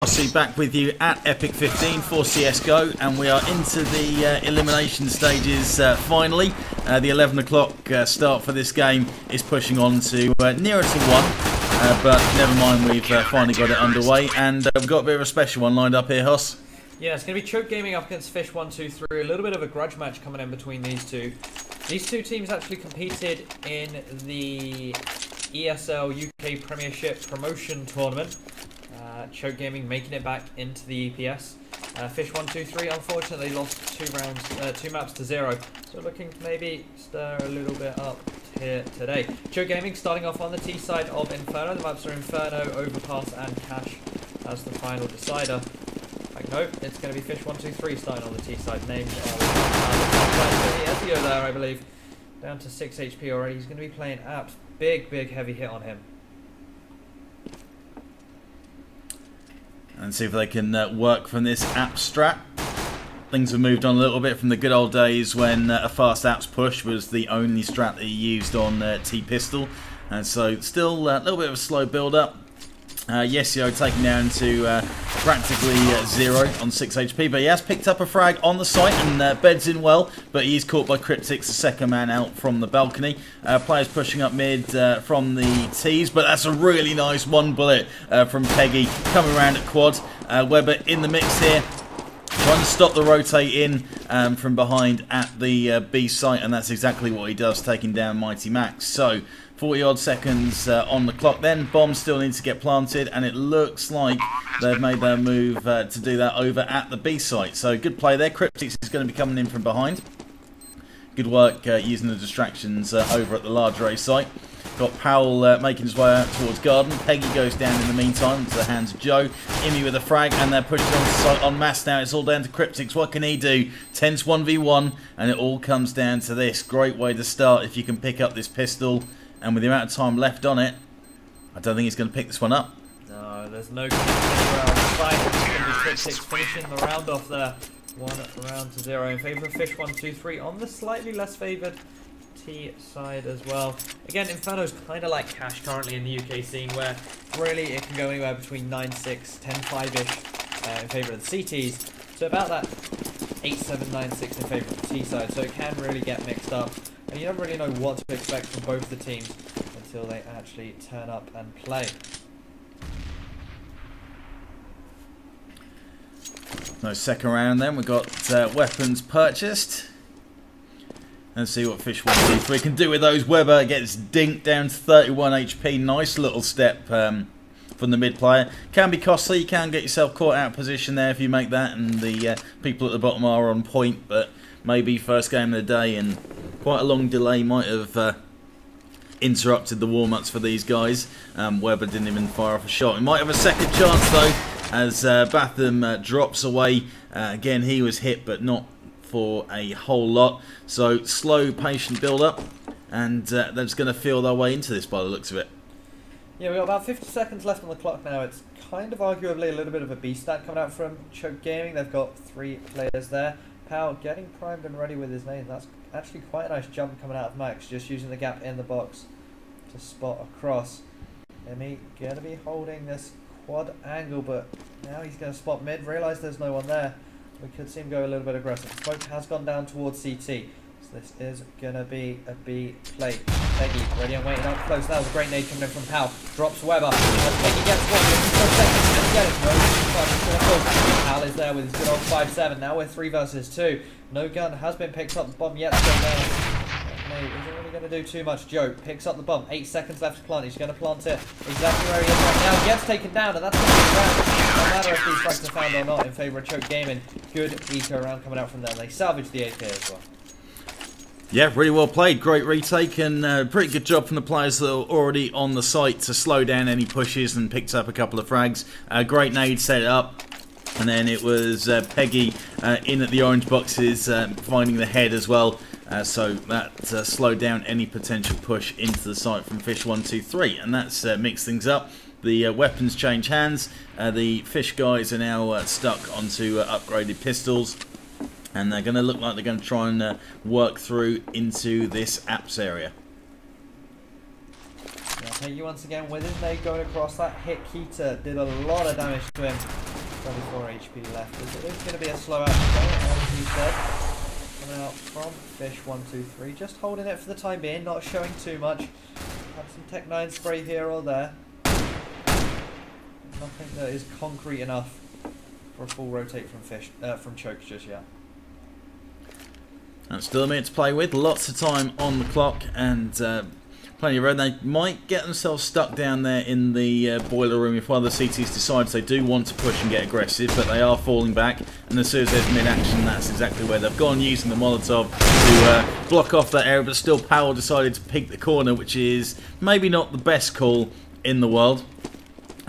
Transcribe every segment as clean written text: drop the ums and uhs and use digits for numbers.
See back with you at epic.FIFTEEN for CSGO, and we are into the elimination stages finally. The 11 o'clock start for this game is pushing on to nearer to 1, but never mind, we've finally got it underway, and we've got a bit of a special one lined up here, Hoss. Yeah, it's going to be Choke Gaming up against fish123, a little bit of a grudge match coming in between these two. These two teams actually competed in the ESL UK Premiership Promotion Tournament. Choke Gaming making it back into the EPS. fish123 unfortunately lost two maps to 0, so looking to maybe stir a little bit up here today. Choke Gaming starting off on the T side of Inferno. The maps are Inferno, Overpass and Cache as the final decider. Nope, it's going to be fish123 starting on the T side. Names are Ezio there, I believe. Down to 6 HP already. He's going to be playing apps. Big heavy hit on him. And see if they can work from this app strat. Things have moved on a little bit from the good old days when a fast apps push was the only strat that you used on T-Pistol. And so still a little bit of a slow build up. Yesio taken down to practically 0 on 6 HP, but he has picked up a frag on the site and beds in well, but he's caught by Cryptix, the second man out from the balcony. Players pushing up mid from the T's, but that's a really nice one bullet from Peggy coming around at quad. Weber in the mix here, trying to stop the rotate in from behind at the B site, and that's exactly what he does, taking down Mighty Max. So 40 odd seconds on the clock then. Bombs still need to get planted, and it looks like they've made their move to do that over at the B site. So good play there. Cryptix is going to be coming in from behind. Good work using the distractions over at the larger A site. Got Powell making his way out towards Garden. Peggy goes down in the meantime into the hands of Joe. Imi with a frag, and they're pushing on the site en masse now. It's all down to Cryptix. What can he do? Tense 1v1, and it all comes down to this. Great way to start if you can pick up this pistol. And with the amount of time left on it, I don't think he's going to pick this one up. No, there's no anywhere on the side. It's going to be Cryptix finishing the round off there. 1 round to 0 in favour of fish123 on the slightly less favoured T side as well. Again, Inferno's kind of like Cache currently in the UK scene, where really it can go anywhere between 9-6, 10-5-ish in favour of the CTs. So about that 8-7, 9-6 in favour of the T side. So it can really get mixed up. And you don't really know what to expect from both the teams until they actually turn up and play. No second round then. We've got weapons purchased. Let's see what fish123 can do with those. Weber gets dinked down to 31 HP. Nice little step from the mid player. Can be costly. You can get yourself caught out of position there if you make that, and the people at the bottom are on point, but maybe first game of the day, and quite a long delay might have interrupted the warm-ups for these guys. Weber didn't even fire off a shot. He might have a second chance though, as Batham drops away. Again, he was hit, but not for a whole lot. So slow, patient build-up, and they're just going to feel their way into this by the looks of it. Yeah, we've got about 50 seconds left on the clock now. It's kind of arguably a little bit of a B stat coming out from Choke Gaming. They've got 3 players there. Powell getting primed and ready with his name. That's actually quite a nice jump coming out of Max, just using the gap in the box to spot across. Emi going to be holding this quad angle, but now he's going to spot mid, realise there's no one there. We could see him go a little bit aggressive. Smoke has gone down towards CT, so this is going to be a B plate. Peggy ready and waiting up close. That was a great nade coming in from Powell. Drops Weber. As Peggy gets one, and get it. No, Powell is there with his good old 5-7. Now we're 3 versus 2. No gun has been picked up. The bomb yet to go down. Mate, isn't really going to do too much. Joe picks up the bomb. 8 seconds left to plant. He's going to plant it exactly where he is right now. Gets taken down, and that's going to be round. No matter if these frags are found or not in favour of Choke Gaming. Good eco round coming out from them. They salvage the AK as well. Yeah, really well played. Great retake, and pretty good job from the players that were already on the site to slow down any pushes and picked up a couple of frags. Great nade set it up, and then it was Peggy in at the orange boxes, finding the head as well. So that slowed down any potential push into the site from fish123, and that's mixed things up. The weapons change hands. The fish guys are now stuck onto upgraded pistols. And they're going to look like they're going to try and work through into this apps area. Yeah, Peggy once again with his nade going across that hit. Keita did a lot of damage to him. 24 HP left. It is going to be a slow out as you said. Coming out from fish123, just holding it for the time being, not showing too much. Had some Tech 9 spray here or there. Nothing that is concrete enough for a full rotate from Choke just yet. And still a minute to play with, lots of time on the clock, and plenty of red. They might get themselves stuck down there in the boiler room if one of the CTs decides they do want to push and get aggressive, but they are falling back, and as soon as there's mid-action, that's exactly where they've gone, using the Molotov to block off that area, but still Powell decided to peek the corner, which is maybe not the best call in the world.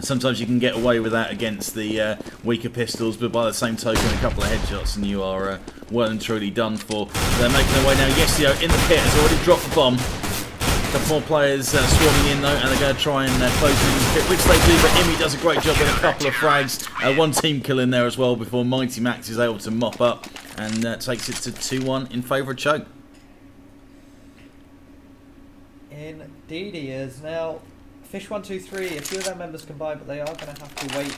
Sometimes you can get away with that against the weaker pistols, but by the same token, a couple of headshots and you are well and truly done for. They're making their way now. Yesio in the pit has already dropped the bomb. A couple more players swarming in though, and they're going to try and close in the pit, which they do, but Imi does a great job with a couple of frags. One team kill in there as well before Mighty Max is able to mop up and takes it to 2-1 in favour of Choke. Indeed he is. Now, fish123, a few of their members can buy, but they are going to have to wait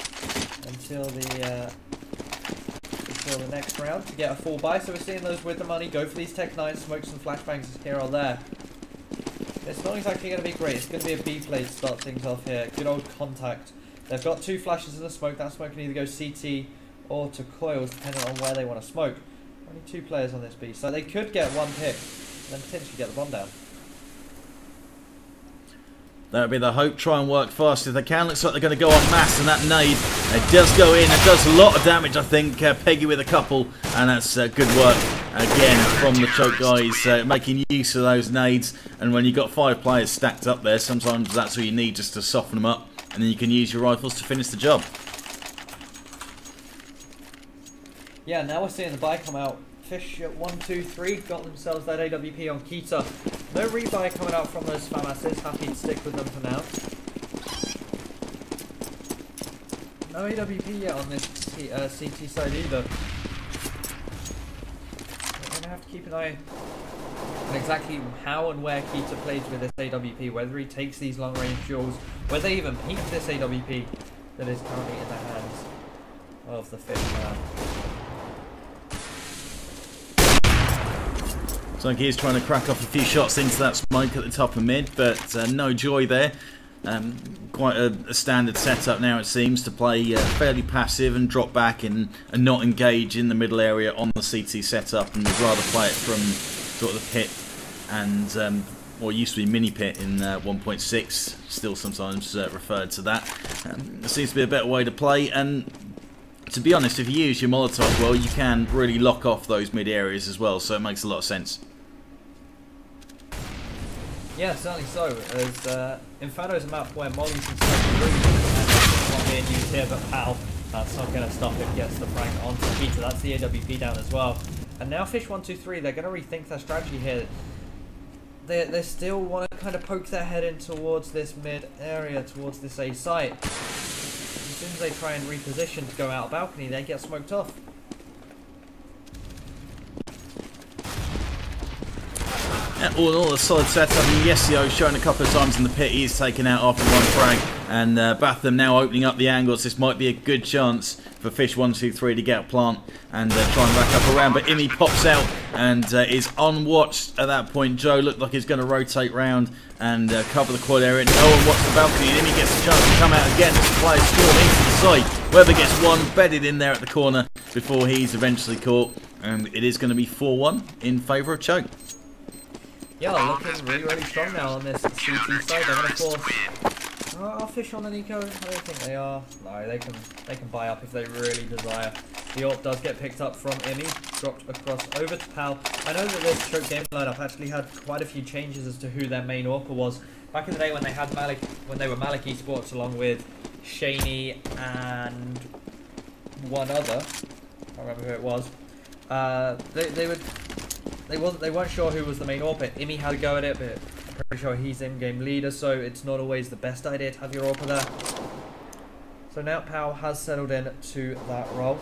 until the next round to get a full buy. So we're seeing those with the money go for these Tech 9, smoke some flashbangs here or there. It's not exactly going to be great. It's going to be a B play to start things off here. Good old contact. They've got 2 flashes in the smoke. That smoke can either go CT or to coils, depending on where they want to smoke. Only 2 players on this B, so they could get one pick and then potentially get the bomb down. That would be the hope. Try and work fast if they can. Looks like they're going to go en masse, and that nade it does go in. It does a lot of damage, I think. Peggy with a couple, and that's good work again from the Choke guys, making use of those nades. And when you've got 5 players stacked up there, sometimes that's all you need just to soften them up, and then you can use your rifles to finish the job. Yeah, now we're seeing the buy come out. Fish123 got themselves that AWP on Kita. No rebuy coming out from those FAMASs. Happy to stick with them for now. No AWP yet on this CT side either. We're going to have to keep an eye on exactly how and where Kita plays with this AWP. Whether he takes these long range duels, whether they even peek this AWP that is currently in the hands of the Fish man. So he is trying to crack off a few shots into that smoke at the top of mid, but no joy there. Quite a standard setup now, it seems, to play fairly passive and drop back and not engage in the middle area on the CT setup, and would rather play it from sort of the pit and what used to be mini pit in 1.6, still sometimes referred to that. It seems to be a better way to play, and to be honest, if you use your Molotov well, you can really lock off those mid areas as well, so it makes a lot of sense. Yeah, certainly so, as Inferno is a map where Molly's and stuff really and one being used here, but Pal, that's not going to stop him, gets the prank onto Peter. That's the AWP down as well. And now Fish123, they're going to rethink their strategy here. They still want to kind of poke their head in towards this mid area, towards this A site. As soon as they try and reposition to go out of balcony, they get smoked off. All in all, a solid setup. Yesio shown a couple of times in the pit. He's taken out after 1 frag, and Batham now opening up the angles. This might be a good chance for Fish123 to get a plant and try and back up around. But Imi pops out and is unwatched at that point. Joe looked like he's going to rotate round and cover the quad area. No one watched the balcony, and Imi gets a chance to come out again as the players storm into the site. Weber gets one bedded in there at the corner before he's eventually caught, and it is going to be 4-1 in favour of Choke. Yeah, looking really, really strong now on this CT side. They're going to force. Are Fish on an eco? I don't think they are. No, they can buy up if they really desire. The AWP does get picked up from Imi, dropped across over to Pal. I know that this Choke game lineup actually had quite a few changes as to who their main AWPer was. Back in the day when they had when they were Malik Esports along with Shaney and one other, I can't remember who it was. They weren't sure who was the main AWPer. Imi had a go at it, but I'm pretty sure he's in-game leader, so it's not always the best idea to have your AWPer there. So now Powell has settled in to that role.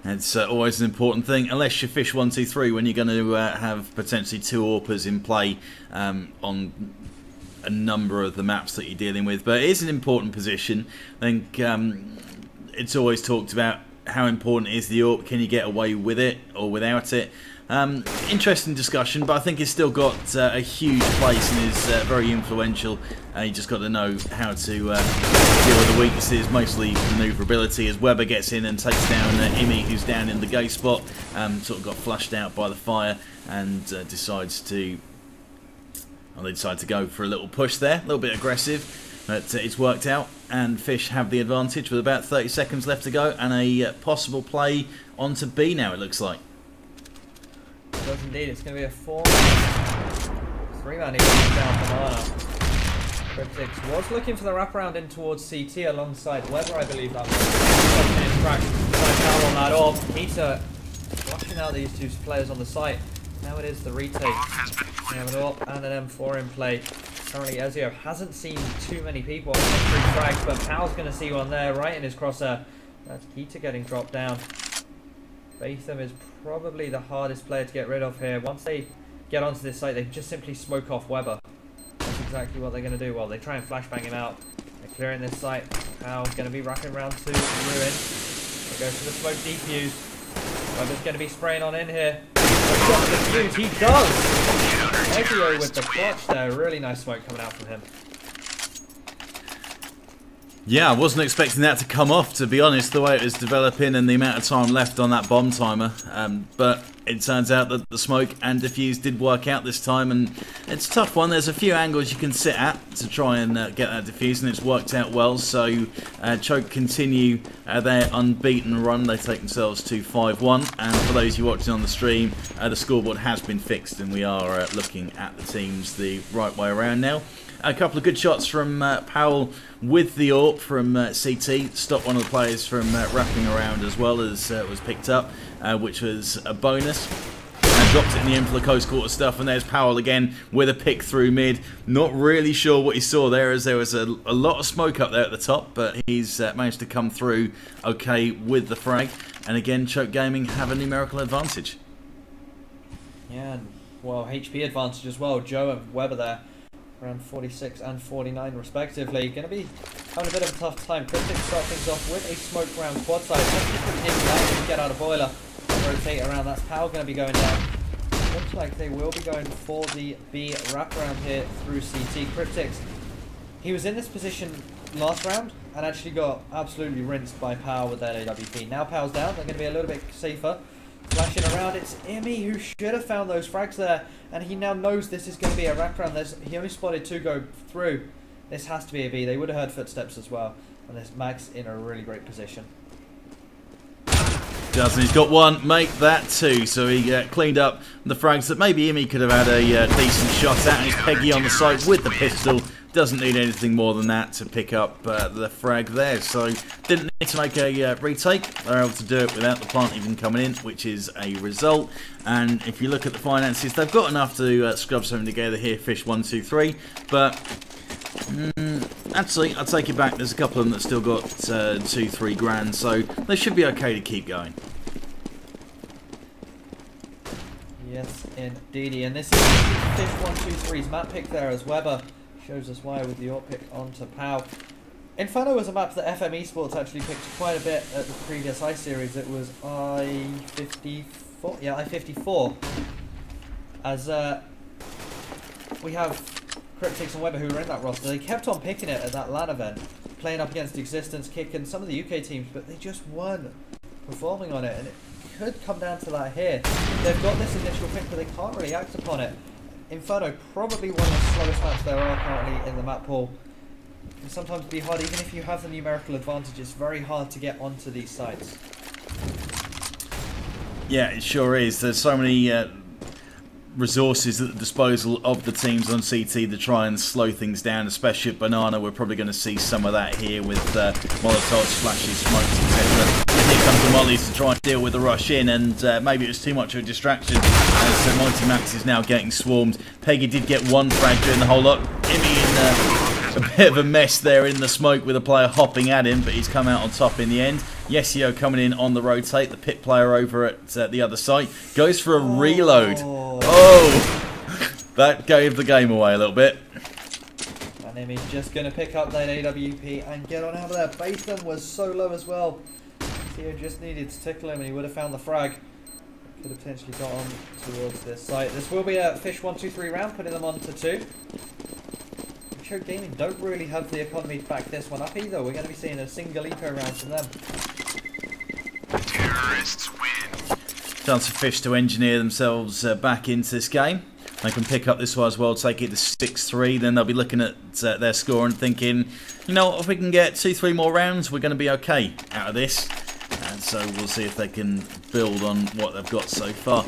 It's always an important thing, unless you're Fish123, when you're going to have potentially 2 AWPers in play on a number of the maps that you're dealing with, but it is an important position. I think it's always talked about how important is the AWP, can you get away with it or without it. Interesting discussion, but I think it's still got a huge place and is very influential. You just got to know how to deal with the weaknesses, mostly manoeuvrability, as Weber gets in and takes down Imi, who's down in the gay spot. Sort of got flushed out by the fire and decides to... Well, they decide to go for a little push there, a little bit aggressive, but it's worked out, and Fish have the advantage with about 30 seconds left to go, and a possible play onto B now, it looks like. It does indeed. It's going to be a 3-man even down Banana. Cryptics was looking for the wraparound in towards CT alongside Weber, I believe that was. Crack on that off. Keita flushing out these two players on the site. Now it is the retake. We have an AWP and an M4 in play. Currently Ezio hasn't seen too many people on the 3 frags, but Pal's going to see one there right in his crosshair. That's Keita getting dropped down. Batham is probably the hardest player to get rid of here. Once they get onto this site, they just simply smoke off Weber. That's exactly what they're going to do. Well, they try and flashbang him out. They're clearing this site. Pal's going to be wrapping around to Ruin. They go for the smoke defuse. Weber's going to be spraying on in here. He does! Ezio with the clutch there. Really nice smoke coming out from him. Yeah, I wasn't expecting that to come off, to be honest, the way it was developing and the amount of time left on that bomb timer. But it turns out that the smoke and defuse did work out this time, and it's a tough one. There's a few angles you can sit at to try and get that defuse, and it's worked out well. So Choke continue their unbeaten run. They take themselves to 5-1, and for those you watching on the stream, the scoreboard has been fixed, and we are looking at the teams the right way around now. A couple of good shots from Powell with the AWP from CT. Stopped one of the players from wrapping around as well as was picked up, which was a bonus. And dropped it in the end for the close quarter stuff. And there's Powell again with a pick through mid. Not really sure what he saw there, as there was a lot of smoke up there at the top. But he's managed to come through okay with the frag. And again, Choke Gaming have a numerical advantage. Yeah, and well, HP advantage as well. Joe and Weber there. Around 46 and 49 respectively. Going to be having a bit of a tough time. Cryptics start things off with a smoke round quad side. Just get out of boiler and rotate around. That's how going to be going down. Looks like they will be going for the B wraparound here through CT. Cryptics, he was in this position last round and actually got absolutely rinsed by Pow with that AWP. Now Pow's down. They're going to be a little bit safer. Flashing around, it's Imi who should have found those frags there, and he now knows this is going to be a wraparound. He only spotted 2 go through. This has to be a B. They would have heard footsteps as well, and there's Max in a really great position. Doesn't, he's got one, make that 2, so he cleaned up the frags that maybe Imi could have had a decent shot at, and he's Peggy on the side with the pistol. Doesn't need anything more than that to pick up the frag there, so didn't need to make a retake. They're able to do it without the plant even coming in, which is a result. And if you look at the finances, they've got enough to scrub something together here, fish123, but actually, I'll take it back. There's a couple of them that still got 2-3 grand, so they should be okay to keep going. Yes, indeedy, and this is fish123's map pick there as Weber shows us why with the AWP pick onto Pow. Inferno was a map that FM Esports actually picked quite a bit at the previous I-Series. It was I-54, yeah, I-54. As we have Cryptics and Weber who were in that roster. They kept on picking it at that LAN event, playing up against Existence, Kick and some of the UK teams, but they just weren't performing on it, and it could come down to that here. They've got this initial pick, but they can't really act upon it. Inferno, probably one of the slowest maps there are currently in the map pool. It can sometimes be hard, even if you have the numerical advantage, it's very hard to get onto these sites. Yeah, it sure is. There's so many resources at the disposal of the teams on CT to try and slow things down, especially at Banana. We're probably going to see some of that here with Molotovs, flashes, smokes, etc. Here comes the Mollies to try and deal with the rush in, and maybe it was too much of a distraction as Mighty Max is now getting swarmed. Peggy did get one frag during the whole lot. Imi in a bit of a mess there in the smoke with a player hopping at him, but he's come out on top in the end. Yesio coming in on the rotate, the pit player over at the other side. Goes for a reload. Oh! That gave the game away a little bit. And Emmy's just going to pick up that AWP and get on out of there. Batham was so low as well. Theo just needed to tickle him and he would have found the frag. Could have potentially got on towards this site. This will be a fish123 round, putting them on to 2. Choke Gaming don't really have the economy to back this one up either. We're going to be seeing a single eco round from them. Terrorists win. Chance for Fish to engineer themselves back into this game. They can pick up this one as well, take it to 6-3. Then they'll be looking at their score and thinking, you know, if we can get 2-3 more rounds, we're going to be okay out of this. And so we'll see if they can build on what they've got so far.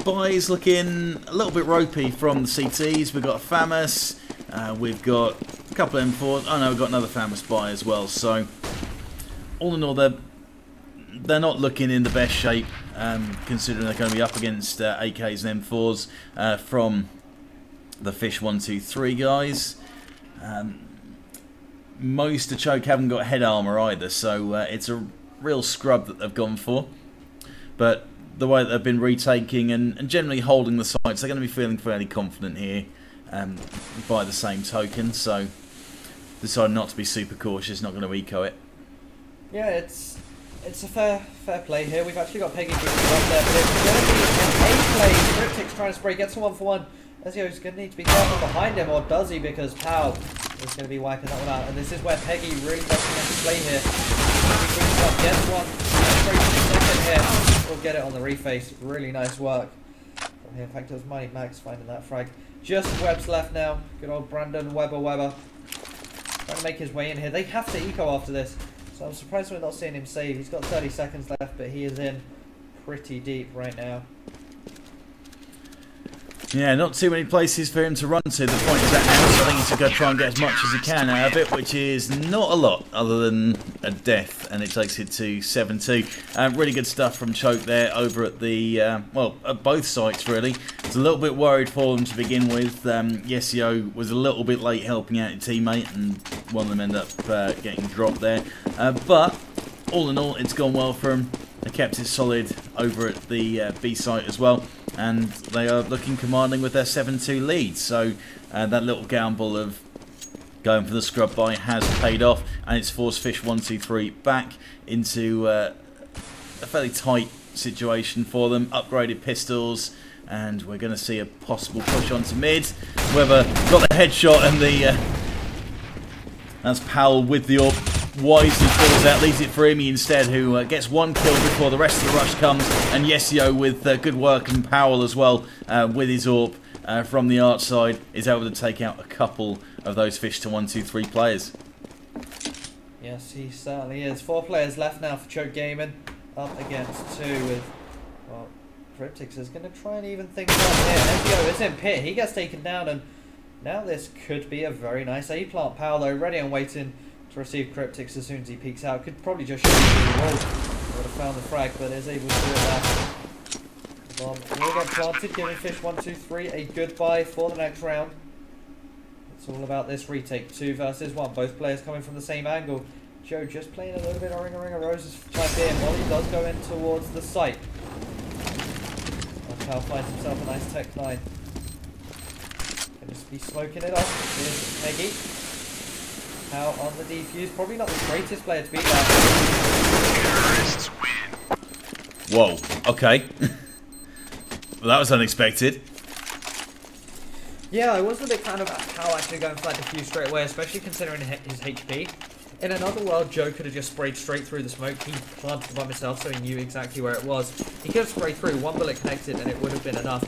Buys looking a little bit ropey from the CTs. We've got a Famous, we've got a couple of M4s. Oh no, we've got another Famous buy as well. So all in all, they're not looking in the best shape, considering they're going to be up against AKs and M4s from the fish123 guys. Most of Choke haven't got head armour either, so it's a real scrub that they've gone for. But the way that they've been retaking and generally holding the sites, they're going to be feeling fairly confident here by the same token. So decided not to be super cautious, not going to eco it. Yeah, it's a fair play here. We've actually got Peggy boosted up there, but it's going to be an A play. Cryptic's trying to spray, gets a 1-for-1. Ezio's going to need to be careful behind him, or does he? Because Pow is going to be wiping that one out. And this is where Peggy really does come into play here. He brings up, gets one, straight to the second here. We'll get it on the reface. Really nice work from here. In fact, it was Mighty Max finding that frag. Just Webb's left now. Good old Brandon Webber. Trying to make his way in here. They have to eco after this. So I'm surprised we're not seeing him save. He's got 30 seconds left, but he is in pretty deep right now. Yeah, not too many places for him to run to. The point is that now, so I think he's going to try and get as much as he can out of it, which is not a lot other than a death, and it takes it to 7-2. Really good stuff from Choke there over at the, well, at both sites really. I was a little bit worried for them to begin with. Yesio was a little bit late helping out his teammate, and one of them ended up getting dropped there. But all in all, it's gone well for him. They kept it solid over at the B site as well, and they are looking commanding with their 7-2 lead. So that little gamble of going for the scrub buy has paid off, and it's forced fish123 back into a fairly tight situation for them. Upgraded pistols, and we're going to see a possible push onto mid. Weber got the headshot, and that's Powell with the AWP. Wisely falls out, leaves it for Imi instead, who gets one kill before the rest of the rush comes, and Yesio with good work, and Powell as well with his AWP from the arch side is able to take out a couple of those fish123 players. Yes, he certainly is. 4 players left now for Choke Gaming, up against 2 with, well, Cryptix is going to try and even things up here. Ezio is in pit, he gets taken down, and now this could be a very nice A-plant. Powell though, ready and waiting to receive Cryptix as soon as he peeks out. Could probably just shoot through the wall. Would have found the frag, but is able to do it there. Bomb will get planted, giving fish123 a goodbye for the next round. It's all about this retake, 2 versus 1. Both players coming from the same angle. Joe just playing a little bit of Ring of Roses type in while he does go in towards the site. Powell finds himself a nice Tech 9. Gonna just be smoking it off. Here's Peggy. Powell on the defuse. Probably not the greatest player to beat that. Terrorists win. Whoa, okay. Well, that was unexpected. Yeah, I wasn't a big fan of Powell actually going for that defuse straight away, especially considering his HP. In another world, Joe could have just sprayed straight through the smoke. He planted the bomb himself, so he knew exactly where it was. He could have sprayed through, 1 bullet connected, and it would have been enough.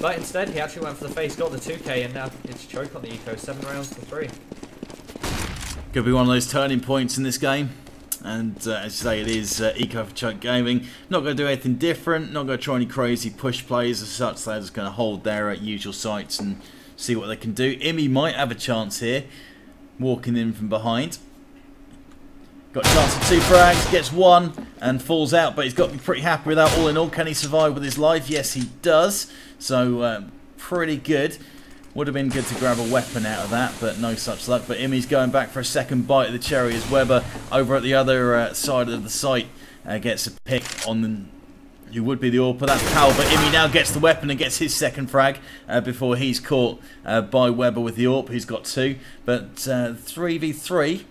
But instead, he actually went for the face, got the 2k, and now it's Choke on the eco, 7 rounds to 3. Could be one of those turning points in this game. And as you say, it is eco for Choke Gaming. Not going to do anything different, not going to try any crazy push plays as such. They're just going to hold their usual sites and see what they can do. Imi might have a chance here, walking in from behind. Got a chance of 2 frags, gets 1 and falls out, but he's got to be pretty happy with that all in all. Can he survive with his life? Yes, he does. So pretty good. Would have been good to grab a weapon out of that, but no such luck. But Imi's going back for a second bite of the cherry as Weber over at the other side of the site gets a pick on who would be the AWPer. That's Powell, but Imi now gets the weapon and gets his second frag before he's caught by Weber with the AWP. He's got 2, but 3v3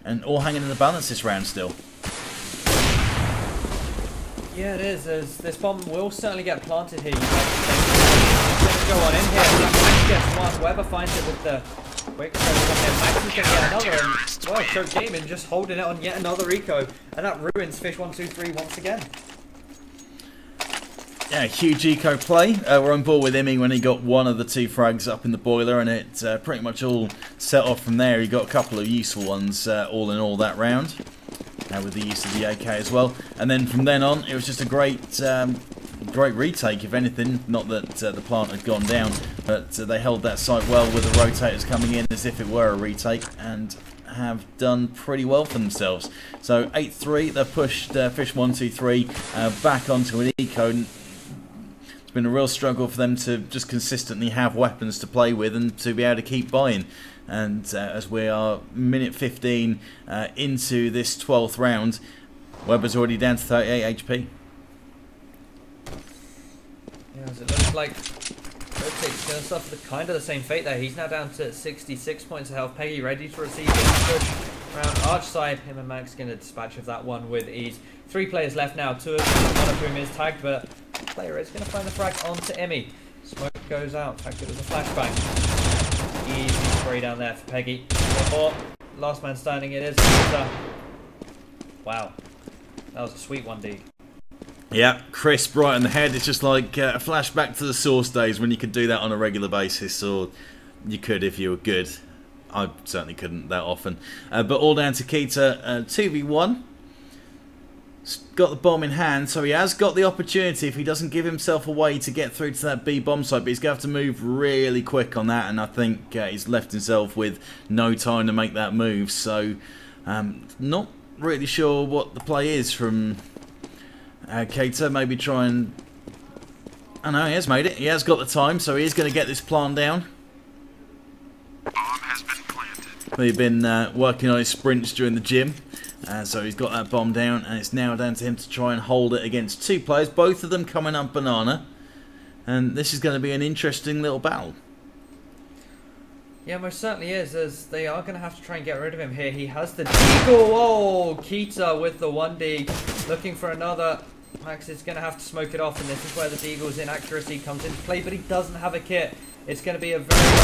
and all hanging in the balance this round still. Yeah, it is. This bomb will certainly get planted here. You might go on in here. Max gets one. Weber finds it with the quick throw from him. Max is going to get another. And, well, Choke Gaming just holding it on yet another eco. And that ruins fish123 once again. Yeah, huge eco play. We're on board with Imi when he got one of the 2 frags up in the boiler, and it pretty much all set off from there. He got a couple of useful ones all in all that round, with the use of the AK as well. And then from then on, it was just a great retake, if anything. Not that the plant had gone down, but they held that site well with the rotators coming in as if it were a retake, and have done pretty well for themselves. So 8-3, they've pushed fish123 back onto an eco. It's been a real struggle for them to just consistently have weapons to play with and to be able to keep buying. And as we are minute 15 into this 12th round, Weber's already down to 38 HP. Yeah, as it looks like Cryptic's going to suffer kind of the same fate there. He's now down to 66 points of health. Peggy ready to receive his push around arch side. Him and Max going to dispatch of that one with ease. 3 players left now, 2 of them, one of whom is tagged, but the player is going to find the frag onto Imi. Smoke goes out. In fact, it was a flashbang. Easy spray down there for Peggy. 1 more. Last man standing it is. Wow. That was a sweet 1D. Yeah, crisp right in the head. It's just like a flashback to the Source days when you could do that on a regular basis, or you could if you were good. I certainly couldn't that often. But all down to Keita, 2v1. Got the bomb in hand, so he has got the opportunity if he doesn't give himself away to get through to that B bomb site, but he's going to have to move really quick on that, and I think he's left himself with no time to make that move. So not really sure what the play is from Keita. Maybe try and... I know, he has made it. He has got the time, so he is going to get this plant down. Bomb has been planted. We've been working on his sprints during the gym. So he's got that bomb down, and it's now down to him to try and hold it against 2 players, both of them coming up banana. And this is going to be an interesting little battle. Yeah, most certainly is, as they are going to have to try and get rid of him here. He has the deagle. Oh, Keita with the 1D, looking for another. Max is going to have to smoke it off, and this is where the deagle's inaccuracy comes into play, but he doesn't have a kit. It's going to be a very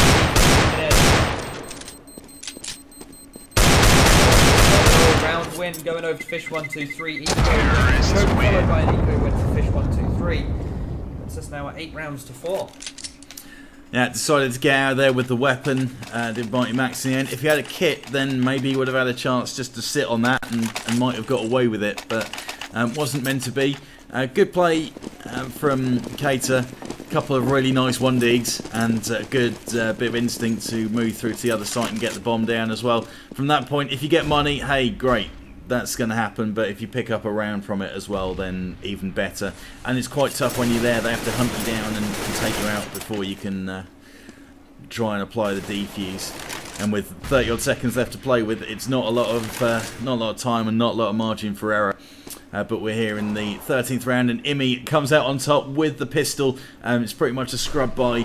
lucky round win going over to fish123. Eco followed by an eco win to fish123. Puts us now at 8 rounds to 4. Yeah, decided to get out of there with the weapon. Did Mighty Max in the end. If he had a kit, then maybe he would have had a chance just to sit on that and might have got away with it, but wasn't meant to be. Good play from Keita. Couple of really nice 1Ds and a good bit of instinct to move through to the other site and get the bomb down as well. From that point, if you get money, hey, great. That's going to happen, but if you pick up a round from it as well, then even better. And it's quite tough when you're there. They have to hunt you down and take you out before you can try and apply the defuse. And with 30 odd seconds left to play with, it's not a lot of time and not a lot of margin for error. But we're here in the 13th round, and Imi comes out on top with the pistol. It's pretty much a scrub buy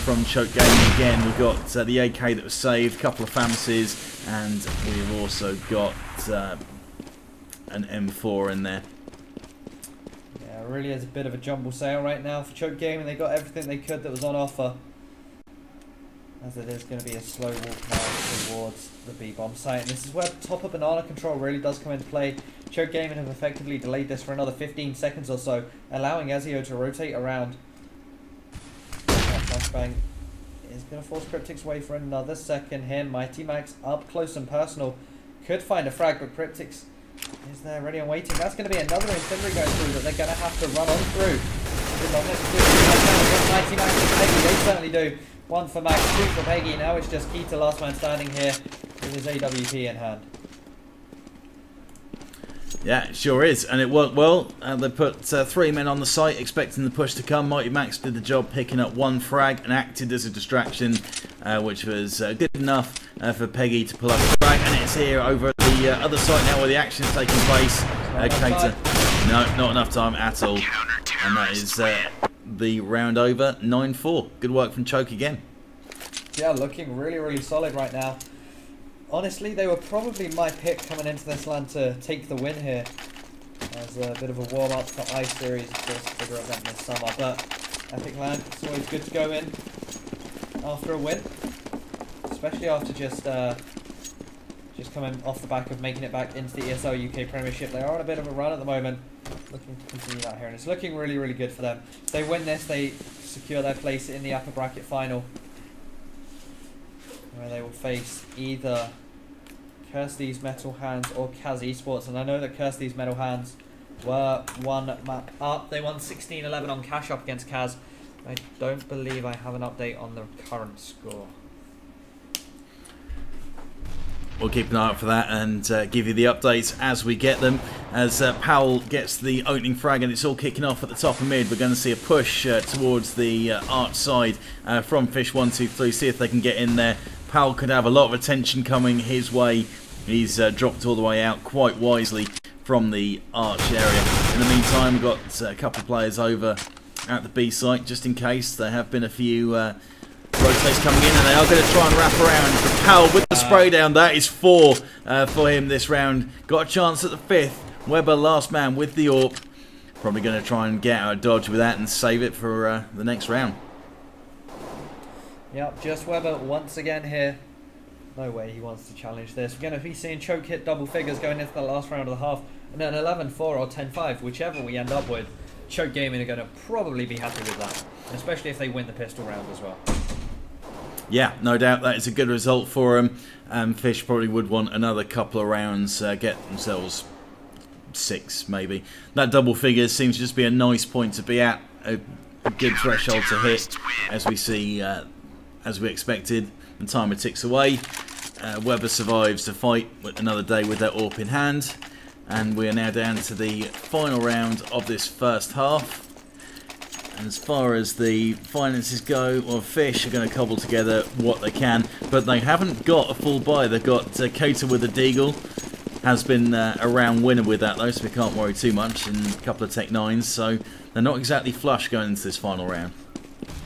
from Choke Gaming again. We've got the AK that was saved, a couple of FAMASes, and we've also got an M4 in there. Yeah, it really is a bit of a jumble sale right now for Choke Gaming. They got everything they could that was on offer, as it is going to be a slow walk now towards the B-bomb site. And this is where top of banana control really does come into play. Choke Gaming have effectively delayed this for another 15 seconds or so, allowing Ezio to rotate around. That flashbang is going to force Cryptic's way for another second here. Mighty Max up close and personal. Could find a frag, but Cryptic's is there ready and waiting. That's going to be another incendiary going through that they're going to have to run on through. Mighty Max and Peggy, they certainly do. 1 for Max, 2 for Peggy. Now it's just Keita, last man standing here with his AWP in hand. Yeah, it sure is, and it worked well. They put 3 men on the site, expecting the push to come. Mighty Max did the job, picking up 1 frag and acted as a distraction, which was good enough for Peggy to pull up a frag. And it's here over at the other site now where the action is taking place. Keita, no, not enough time at all. And that is the round over, 9-4. Good work from Choke again. Yeah, looking really, really solid right now. Honestly, they were probably my pick coming into this LAN to take the win here. As a bit of a warm-up for Ice Series, of course, a bigger event this summer. But Epic LAN, it's always good to go in after a win. Especially after just coming off the back of making it back into the ESL UK Premiership. They are on a bit of a run at the moment. Looking to continue that here, and it's looking really, really good for them. If they win this, they secure their place in the upper bracket final, where they will face either Kirsty's Metal Hands or Kaz Esports. And I know that Kirsty's Metal Hands were one map up. They won 16-11 on Cash Up against Kaz. I don't believe I have an update on the current score. We'll keep an eye out for that and give you the updates as we get them. As Powell gets the opening frag and it's all kicking off at the top of mid, we're going to see a push towards the arch side from fish123, see if they can get in there. Powell could have a lot of attention coming his way. He's dropped all the way out quite wisely from the arch area. In the meantime, we've got a couple of players over at the B site just in case. There have been a few rotates coming in, and they are going to try and wrap around. But Powell with the spray down. That is 4 for him this round. Got a chance at the 5th. Weber last man with the AWP. Probably going to try and get out of dodge with that and save it for the next round. Yep, just Weber once again here. No way he wants to challenge this. We're going to be seeing Choke hit double figures going into the last round of the half. And then 11-4 or 10-5, whichever we end up with. Choke Gaming are going to probably be happy with that. Especially if they win the pistol round as well. Yeah, no doubt that is a good result for them. Fish probably would want another couple of rounds, get themselves 6 maybe. That double figure seems to just be a nice point to be at, a good threshold to hit, as we see, as we expected. The timer ticks away. Weber survives to fight with another day with their AWP in hand, and we are now down to the final round of this first half. And as far as the finances go, well, Fish are going to cobble together what they can, but they haven't got a full buy. They've got Cater with a Deagle, has been a round winner with that though, so we can't worry too much, and a couple of Tech 9s, so they're not exactly flush going into this final round.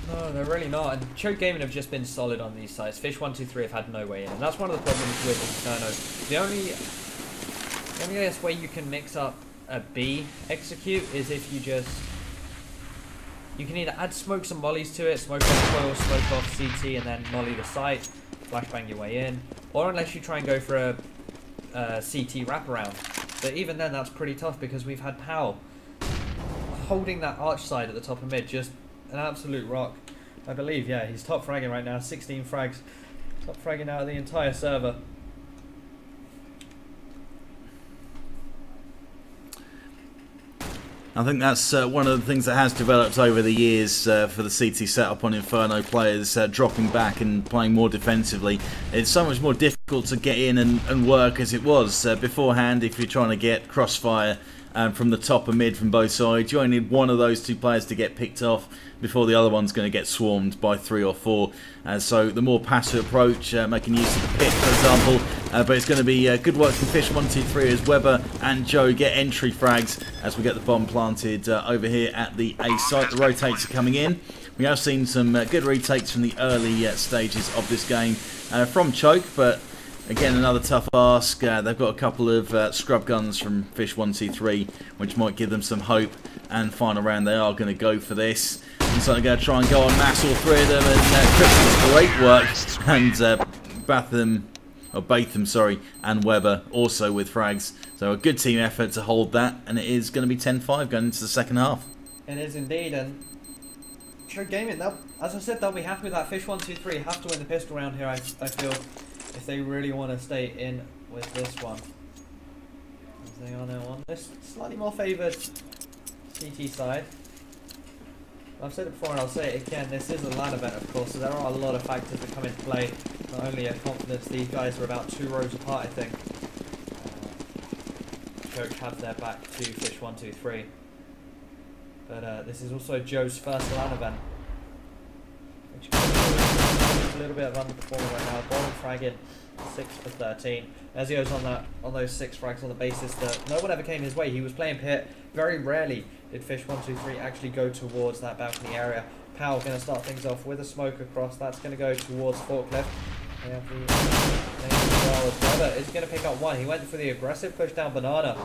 No, they're really not, and Choke Gaming have just been solid on these sites. Fish123 have had no way in, and that's one of the problems with Inferno. The only I guess way you can mix up a B execute is if you can either add smokes and mollies to it, smoke off coil, smoke off CT, and then molly the site, flashbang your way in, or unless you try and go for a CT wraparound. But even then, that's pretty tough because we've had Powell holding that arch side at the top of mid, just an absolute rock. I believe, yeah, he's top fragging right now, 16 frags, top fragging out of the entire server. I think that's one of the things that has developed over the years for the CT setup on Inferno players, dropping back and playing more defensively. It's so much more difficult to get in and work as it was beforehand. If you're trying to get crossfire from the top and mid from both sides, you only need one of those 2 players to get picked off before the other one's going to get swarmed by 3 or 4. So the more passive approach, making use of the pit, for example, but it's going to be good work from Fish123 as Weber and Joe get entry frags as we get the bomb planted over here at the A site. The rotates are coming in. We have seen some good retakes from the early stages of this game from Choke, but again, another tough ask. They've got a couple of scrub guns from Fish123, which might give them some hope. And final round, they are going to go for this. And so they're going to try and go on mass all 3 of them. And Christmas, great work. And Batham, and Weber also with frags. So a good team effort to hold that. And it is going to be 10-5 going into the second half. It is indeed. And Choke Gaming, as I said, they'll be happy with that. Fish123 have to win the pistol round here, I feel, if they really want to stay in with this one. As they are now on this slightly more favoured CT side. I've said it before and I'll say it again, this is a LAN event of course, so there are a lot of factors that come into play. Not only a confidence, these guys are about 2 rows apart I think. Choke have their back to Fish123. But this is also Joe's first LAN event. Which is a little bit of underperforming right now. Bottom fragging 6 for 13. Ezio's on those 6 frags on the basis that no one ever came his way. He was playing pit. Very rarely did fish123 actually go towards that balcony area. Powell going to start things off with a smoke across. That's going to go towards Forklift. They have the as well as Weber is going to pick up one. He went for the aggressive push down Banana.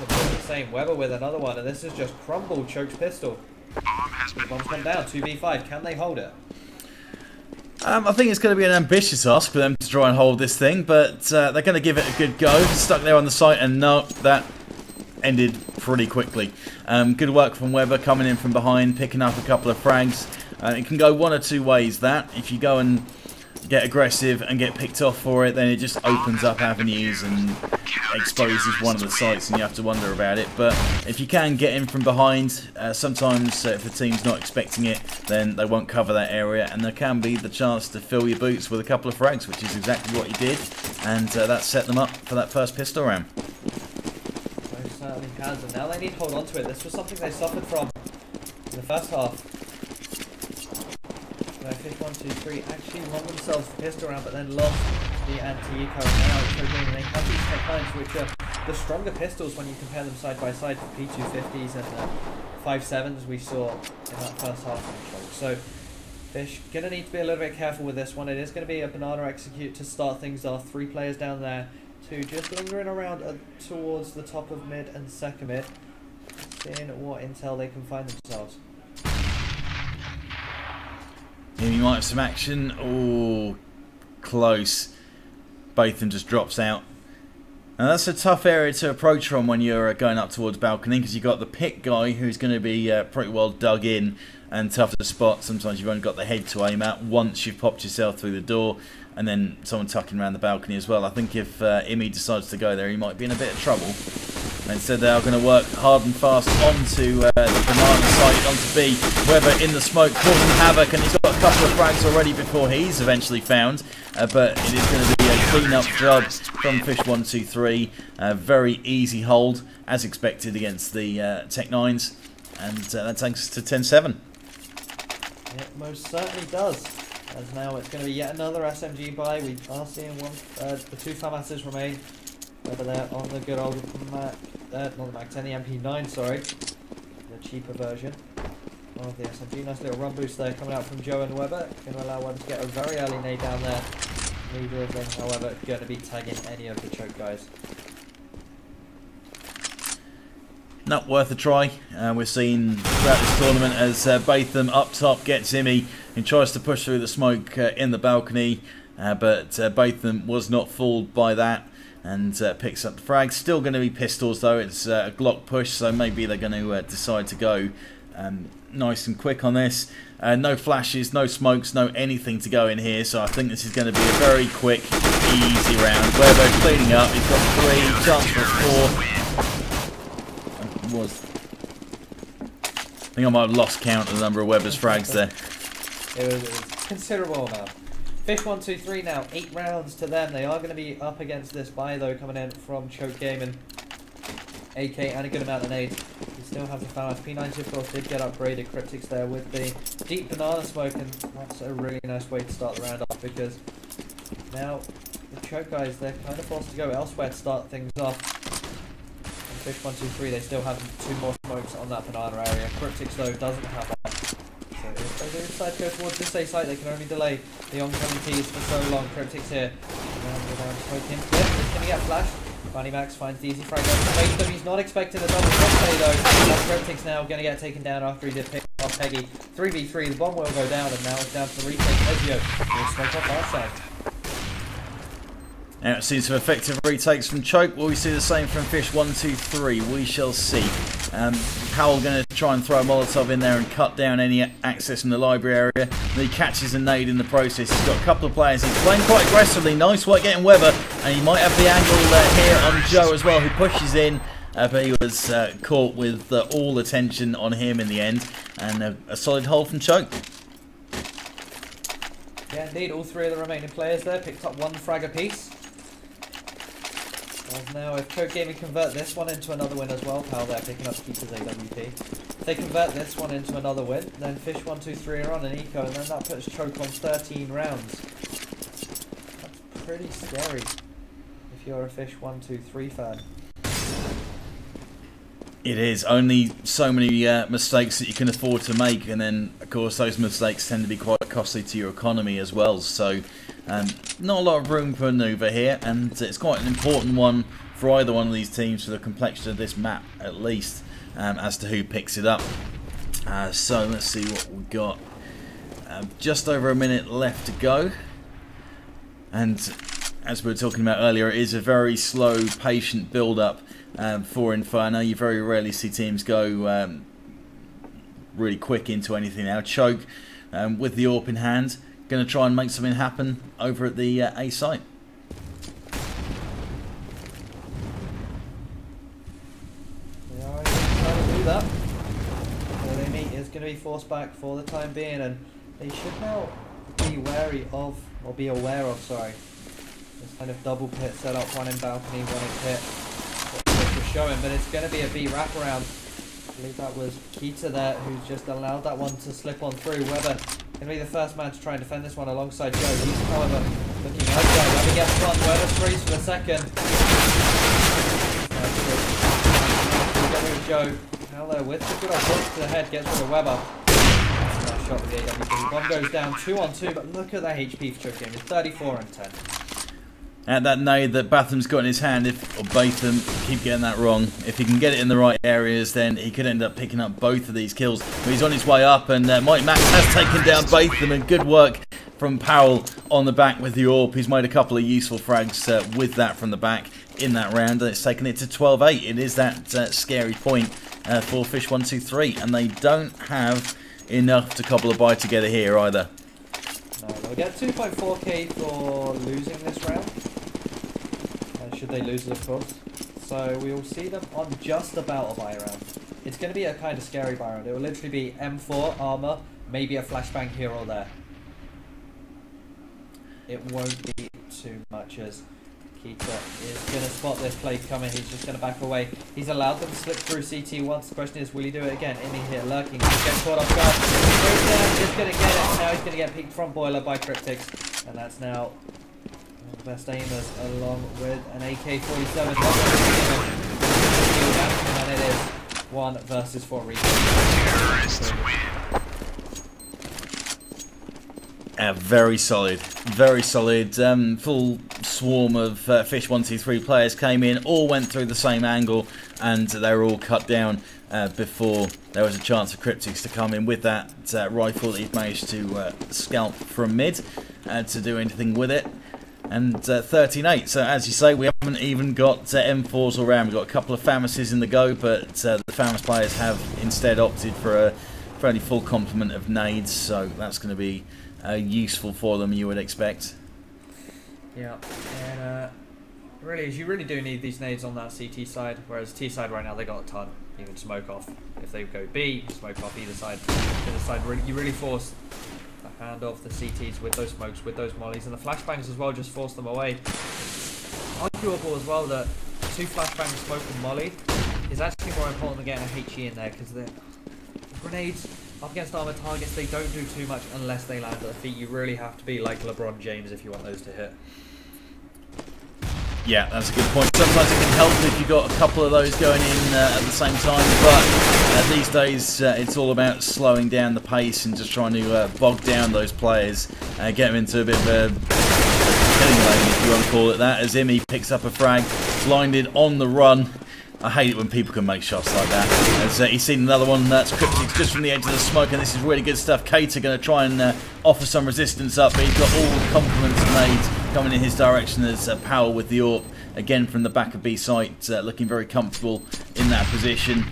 The same. Weber with another one, and this is just crumbled Choke's pistol. The bomb's gone down. 2v5. Can they hold it? I think it's going to be an ambitious ask for them to try and hold this thing, but they're going to give it a good go. Stuck there on the site, and no, that ended pretty quickly. Good work from Weber coming in from behind, picking up a couple of frags. It can go one or two ways. That if you go and get aggressive and get picked off for it, then it just opens up avenues and exposes one of the sites, and you have to wonder about it. But if you can get in from behind, sometimes if the team's not expecting it, then they won't cover that area, and there can be the chance to fill your boots with a couple of frags, which is exactly what he did, and that set them up for that first pistol round. Most certainly has, and now they need to hold on to it. This was something they suffered from in the first half. fish123 actually won themselves the pistol round, but then lost the anti-eco. Now they have these tech lines, which are the stronger pistols when you compare them side by side to P250s and 5.7s we saw in that first half. So Fish gonna need to be a little bit careful with this one. It is going to be a banana execute to start things off. 3 players down there, 2 just lingering around towards the top of mid and second mid, seeing what intel they can find themselves. Here you might have some action. Oh, close. Botham just drops out. Now that's a tough area to approach from when you're going up towards balcony, because you've got the pit guy who's going to be pretty well dug in and tough to spot. Sometimes you've only got the head to aim at once you've popped yourself through the door, and then someone tucking around the balcony as well. I think if Imi decides to go there, he might be in a bit of trouble. Instead they are going to work hard and fast onto the banana site, onto B. Weber in the smoke, causing havoc, and he's got a couple of frags already before he's eventually found. But it is going to be a clean-up job from fish123. Very easy hold, as expected, against the Tech 9s. And that takes us to 10-7. It most certainly does. As now it's going to be yet another SMG buy. We are seeing the 2 FAMASs remain. Over there on the good old Mac, not the Mac 10, the MP9, sorry. The cheaper version of the SMG. Nice little run boost there coming out from Joe and Weber. Going to allow one to get a very early nade down there. Neither of them, however, going to be tagging any of the choke guys. Not worth a try. We're seeing throughout this tournament as Botham up top gets Imi, who tries to push through the smoke in the balcony, but Botham was not fooled by that and picks up the frag. Still going to be pistols though. It's a Glock push, so maybe they're going to decide to go nice and quick on this. No flashes, no smokes, no anything to go in here, so I think this is going to be a very quick, easy round. Weber cleaning up. He's got 3, chance for 4. I think I might have lost count of the number of Weber's frags there. It was a considerable amount. fish123 now, 8 rounds to them. They are going to be up against this buy though, coming in from Choke Gaming. AK and a good amount of nades. We still have the FAMAS. P90 of course did get upgraded. Cryptics there with the deep banana smoke, and that's a really nice way to start the round off, because now the Choke guys, they're kind of forced to go elsewhere to start things off. fish123, they still have 2 more smokes on that banana area. Cryptics though doesn't have that. So if they do decide to go towards this A site, they can only delay the oncoming Ps for so long. Cryptics here. Smoking. He's going to get flashed. Bunny Max finds the easy frag over the He's not expecting a double crossplay though. Cryptics now going to get taken down after he did pick off Peggy. 3v3, the bomb will go down, and now it's down to the retake. Ezio will smoke off our side. Now, it seems some effective retakes from Choke. Will we see the same from fish123? We shall see. Powell going to try and throw a Molotov in there and cut down any access in the library area. And he catches a nade in the process. He's got a couple of players. He's playing quite aggressively. Nice work getting Weber. And he might have the angle here on Joe as well, who pushes in. But he was caught with all the tension on him in the end. And a solid hold from Choke. Yeah, indeed. All 3 of the remaining players there picked up 1 frag apiece. Now, if Choke Gaming convert this one into another win as well, Powell there picking up Keeper's AWP. If they convert this one into another win, then fish123 are on an eco, and then that puts Choke on 13 rounds. pretty scary if you're a fish123 fan. It is. Only so many mistakes that you can afford to make, and then of course those mistakes tend to be quite costly to your economy as well, so not a lot of room for manoeuvre here, and it's quite an important one for either one of these teams for the complexion of this map at least, as to who picks it up. So let's see what we've got. Just over a minute left to go, and as we were talking about earlier, it is a very slow, patient build-up for Inferno. You very rarely see teams go really quick into anything now. Choke with the AWP in hand, going to try and make something happen over at the A site. They are trying to do that. Elimi is going to be forced back for the time being, and they should now be wary of, or be aware of, sorry, this kind of double pit setup, one in balcony, one in pit. What was showing, but it's going to be a B wraparound. I believe that was Keita there, who's just allowed that one to slip on through. Weber going to be the first man to try and defend this one alongside Joe. He's, however, looking elsewhere. Weber gets one. Weber frees for the second. Together with Joe. Now though, with the good old punch to the head, gets rid of Weber. Nice shot with the AWP. One goes down 2 on 2, but look at that HP for Choke game. It's 34 and 10. At that nade that Batham's got in his hand, or Batham, keep getting that wrong, if he can get it in the right areas, then he could end up picking up both of these kills. But he's on his way up, and Mike Max has taken down Batham, and good work from Powell on the back with the AWP. He's made a couple of useful frags with that from the back in that round, and it's taken it to 12-8. It is that scary point for Fish123, and they don't have enough to cobble a bye together here either. No, they'll get 2.4k for losing this round. Should they lose it, of course. So we will see them on just about a buy round. It's going to be a kind of scary buy round. It will literally be M4, armor, maybe a flashbang here or there. It won't be too much, as Keita is going to spot this play coming. He's just going to back away. He's allowed them to slip through CT once. The question is, will he do it again? Imi here lurking. He's getting caught off guard. He goes down. He's going to get it. Now he's going to get peeked from Boiler by Cryptics. And that's now the best aimers, along with an AK-47. And it is 1 versus 4 Terrorists win. Very solid, very solid. Full swarm of Fish123 players came in, all went through the same angle, and they were all cut down before there was a chance for Cryptics to come in with that rifle that he'd managed to scalp from mid to do anything with it. And 13-8, so as you say, we haven't even got M4s all around. We've got a couple of Famases in the go, but the Famas players have instead opted for a fairly full complement of nades, so that's going to be useful for them, you would expect. Yeah, and really, you really do need these nades on that CT side, whereas T side right now they got a ton. You can smoke off if they go B, smoke off either side. Either side, you really force the hand off the CTs with those smokes, with those mollies, and the flashbangs as well just force them away. Arguable as well that 2 flashbangs, smoke and molly is actually more important than getting a HE in there, because the grenades up against armor targets, they don't do too much unless they land at the feet. You really have to be like LeBron James if you want those to hit. Yeah, that's a good point. Sometimes it can help if you've got a couple of those going in at the same time, but these days it's all about slowing down the pace and just trying to bog down those players, get them into a bit of a killing lane, if you want to call it that, as Imi picks up a frag, blinded on the run. I hate it when people can make shots like that. As he's seen another one that's Cryptics just from the edge of the smoke, and this is really good stuff. Keita going to try and offer some resistance up, but he's got all the compliments made coming in his direction as Powell with the AWP again from the back of B site, looking very comfortable in that position.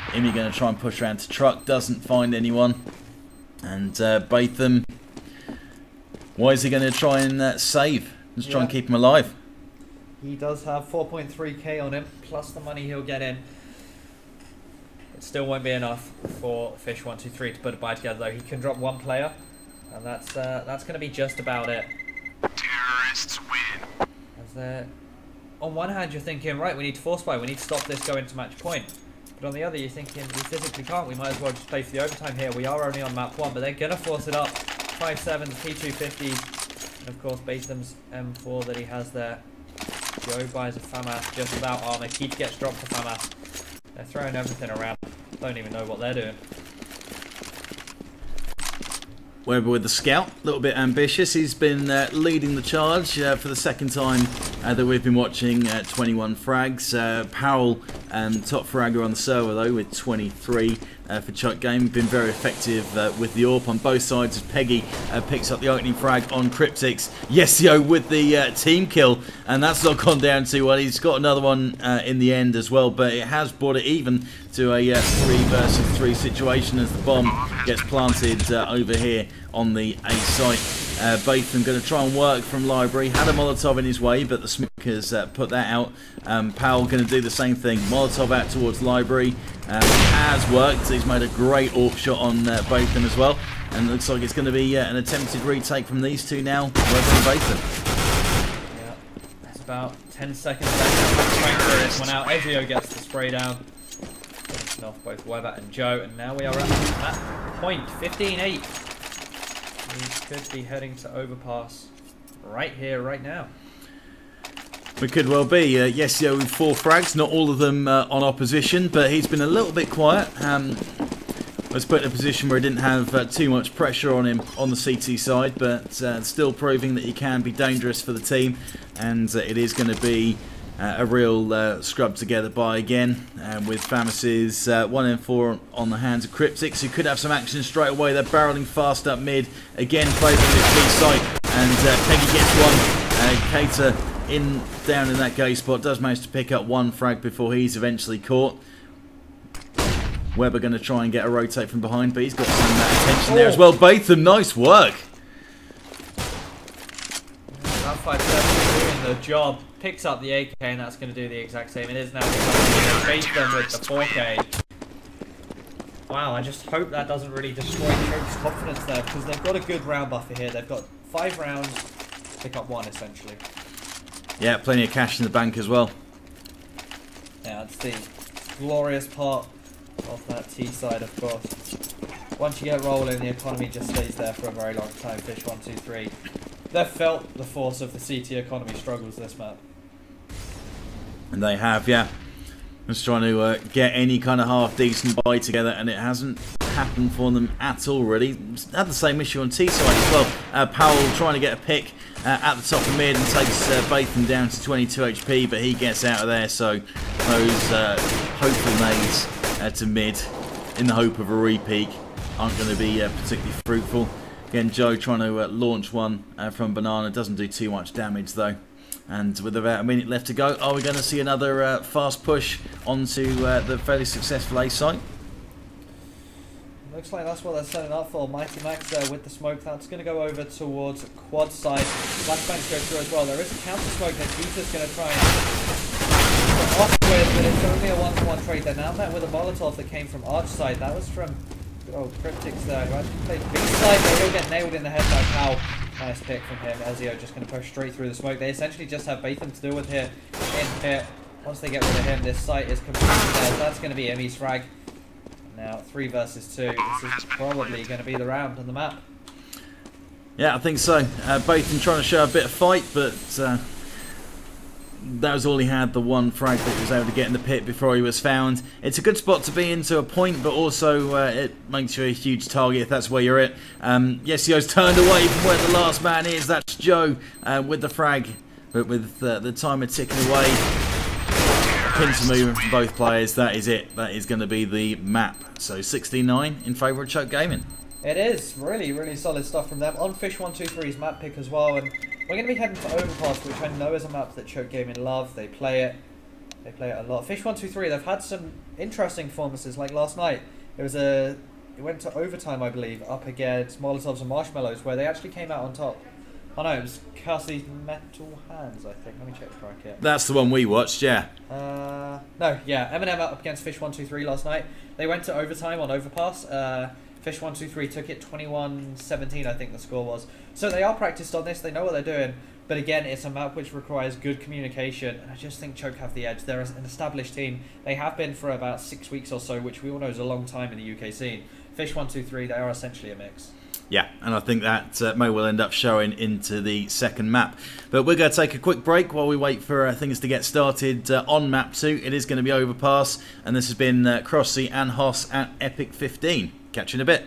Imi going to try and push around to truck, doesn't find anyone, and Batham, why is he going to try and save? Just try and keep him alive. He does have 4.3k on him, plus the money he'll get in. It still won't be enough for Fish123 to put a buy together, though. He can drop 1 player, and that's going to be just about it. Terrorists win. As on one hand, you're thinking, right, we need to force buy, we need to stop this going to match point. But on the other, you're thinking, we physically can't. We might as well just play for the overtime here. We are only on map 1, but they're going to force it up. 5.7s, P250s. And of course, Batham's M4 that he has there. Joe buys a FAMAS just without armor. Keith gets dropped for FAMAS. They're throwing everything around. Don't even know what they're doing. Weber with the scout, a little bit ambitious. He's been leading the charge for the second time that we've been watching. 21 frags. Powell, top fragger on the server though, with 23 for Chuck Game. Been very effective with the AWP on both sides as Peggy picks up the opening frag on Cryptics. Yesio with the team kill, and that's not gone down too well. He's got another one in the end as well, but it has brought it even to a 3 versus 3 situation as the bomb gets planted over here on the A site. Batham going to try and work from library. Had a Molotov in his way, but the smoke has put that out. Powell going to do the same thing. Molotov out towards library. Has worked. He's made a great AWP shot on Batham as well. And it looks like it's going to be an attempted retake from these two now. Weber and Batham. Yeah, that's about 10 seconds left. Trying to clear this one out. Ezio gets the spray down. Finishing off both Weber and Joe. And now we are at that point. 15-8. We could be heading to overpass right here, right now. We could well be. Yesio with 4 frags, not all of them on opposition, but he's been a little bit quiet. Was put in a position where he didn't have too much pressure on him on the CT side, but still proving that he can be dangerous for the team, and it is going to be a real scrub together by again, with FAMAS's 1M4 on the hands of Cryptics, who could have some action straight away. They're barreling fast up mid, again favouring this B site, and Peggy gets one. Cater down in that gay spot, does manage to pick up 1 frag before he's eventually caught. Weber going to try and get a rotate from behind, but he's got some attention there as well. Batham, nice work. That 5-7 doing the job. Picks up the AK, and that's going to do the exact same. It is now Batham with the 4K. Wow, I just hope that doesn't really destroy Choke's confidence there, because they've got a good round buffer here. They've got 5 rounds, pick up 1 essentially. Yeah, plenty of cash in the bank as well. Yeah, that's the glorious part of that T side, of course. Once you get rolling, the economy just stays there for a very long time. Fish123. They've felt the force of the CT economy struggles this map. And they have, yeah. Just trying to get any kind of half-decent buy together, and it hasn't happened for them at all, really. Had the same issue on T side as well. Powell trying to get a pick at the top of mid and takes Batham down to 22 HP, but he gets out of there, so those hopeful nades to mid in the hope of a repeak aren't going to be particularly fruitful. Again, Joe trying to launch one from Banana. Doesn't do too much damage, though. And with about a minute left to go, are we going to see another fast push onto the fairly successful A site? Looks like that's what they're setting up for. Mighty Max there with the smoke. That's going to go over towards quad side. Flashbangs go through as well. There is a counter smoke that Peter's going to try and come off with, but it's only a 1-to-1 trade. They're now met with a Molotov that came from Arch side. That was from good old Cryptics there, who actually played B side, but he'll get nailed in the head by Powell. Nice pick from him. Ezio just going to push straight through the smoke. They essentially just have Batham to deal with here. In here. Once they get rid of him, this site is completely dead. That's going to be Emmy's frag. Now 3 versus 2. This is probably going to be the round on the map. Yeah, I think so. Batham trying to show a bit of fight, but that was all he had, the 1 frag that he was able to get in the pit before he was found. It's a good spot to be into a point, but also it makes you a huge target if that's where you're at. Yesio's turned away from where the last man is. That's Joe with the frag, but with the timer ticking away. Pins movement from both players. That is it. That is going to be the map. So 69 in favour of Chuck Gaming. It is really, really solid stuff from them. On Fish123's map pick as well, and we're going to be heading to Overpass, which I know is a map that Choke Gaming love. They play it. They play it a lot. Fish123, they've had some interesting performances, like last night. It went to overtime, I believe, up against Molotovs and Marshmallows, where they actually came out on top. Oh no, it was Cassidy's Metal Hands, I think. Let me check the bracket. That's the one we watched, yeah. No, yeah, Eminem up against Fish123 last night. They went to overtime on Overpass. Fish123 took it 21-17, I think the score was. So they are practiced on this, they know what they're doing. But again, it's a map which requires good communication, and I just think Choke have the edge. They're an established team. They have been for about 6 weeks or so, which we all know is a long time in the UK scene. Fish123, they are essentially a mix. Yeah, and I think that may well end up showing into the second map. But we're going to take a quick break while we wait for things to get started on map 2. It is going to be Overpass, and this has been Crossy and Hoss at epic.FIFTEEN. Catch you in a bit.